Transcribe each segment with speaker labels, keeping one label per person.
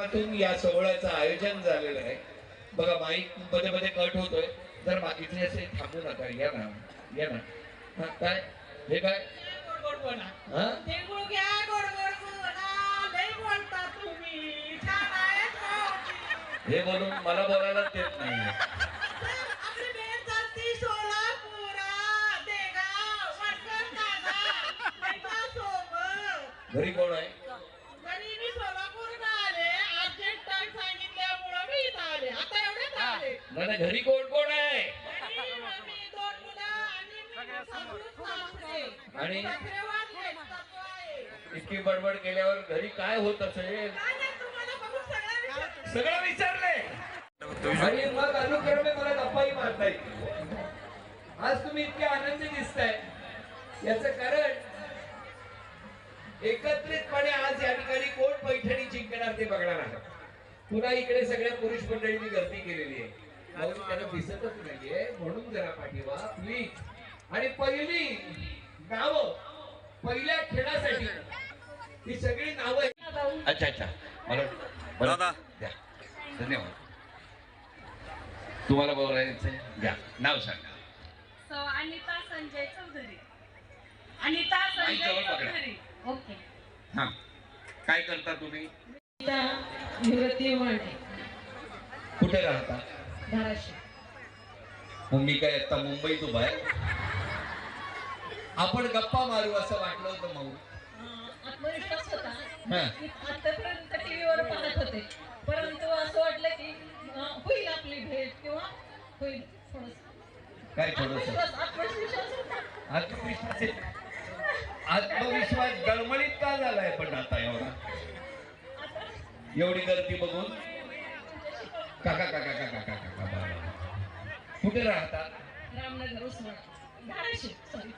Speaker 1: माध्यमातून या सोहळ्याचं आयोजन झालेलं आहे. बघा माईक मध्ये मध्ये कट होतोय, जर इथे असे थांबू नका. या ना, या ना. हा काय हे काय हा हे बोलून मला बोलायला देत नाहीये. घरी कोण आहे? नाही घरी कोण कोण आहे? आणि इतकी बडबड केल्यावर घरी काय होत असेल सगळं विचारले. आणि मग अनुक्रमे मला गप्पाही मारता येईल. आज तुम्ही इतके आनंदी दिसताय याचं कारण एकत्रितपणे आज या ठिकाणी कोण पैठणी जिंकणार ते बघणार आहे. पुन्हा इकडे सगळ्या पुरुष मंडळींनी गर्दी केलेली आहे. म्हणून त्यांना दिसतच नाहीये, म्हणून जरा पाठीवा प्लीज. आणि पहिली नाव पहिल्या खेळासाठी ही सगळी नावं. अच्छा अच्छा मला द्या. धन्यवाद. तुम्हाला बोलायचं द्या. नाव सांगा.
Speaker 2: अनिता संजय चौधरी. अनिता संजय चौधरी. ओके.
Speaker 1: हा काय करता तुम्ही? कुठे राहता?
Speaker 2: धाराशिव.
Speaker 1: मी काय आता मुंबईत उभा आहे. आपण गप्पा मारू असं वाटलं होतं. मग
Speaker 2: आत्मविश्वास होता. आतापर्यंत टीव्हीवर पाहत होते, परंतु असं वाटलं की होईल आपली भेट किंवा होईल थोडस.
Speaker 1: काय थोडस आत्मविश्वास डळमळीत का झालाय पण आता एवढी गर्दी बघून? काका काका काका काका काका कुठे राहता?
Speaker 2: रामनगर उस्मान धाराशिव. सॉरी.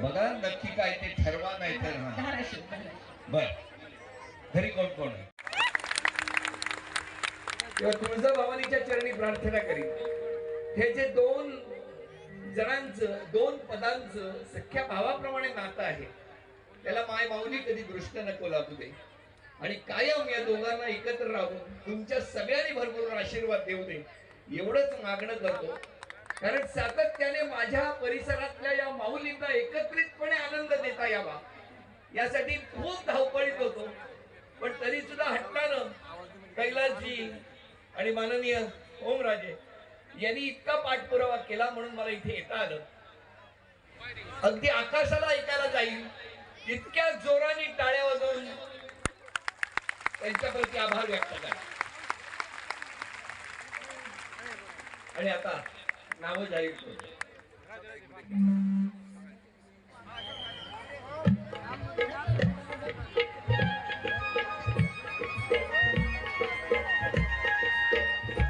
Speaker 1: बघा नक्की काय ते ठरवा नाही तर.
Speaker 2: धाराशिव.
Speaker 1: बर. घरी कोण कोण आहे? तुळजाभवानीच्या चरणी प्रार्थना करीन. हे जे दोन जणांचं दोन पदांचं सख्या भावाप्रमाणे नातं आहे त्याला माय माऊली कधी दृष्ट नको लागू दे. आणि कायम या दोघांना एकत्र राहून तुमच्या सगळ्यांनी भरपूर आशीर्वाद देऊ दे एवढंच मागणं करतो. कारण सातत्याने माझ्या परिसरातल्या या माऊलींना एकत्रितपणे आनंद देता यावा यासाठी खूप धावपळीत होतो. पण तरी सुद्धा हट्टानं कैलासजी आणि माननीय ओमराजे यांनी इतका पाठपुरावा केला म्हणून मला इथे येता आलं. अगदी आकाशाला ऐकायला जाईल इतक्या जोराने टाळ्या वाजवून त्यांच्याप्रती आभार व्यक्त करा. आणि आता नाव जाहीर करतो.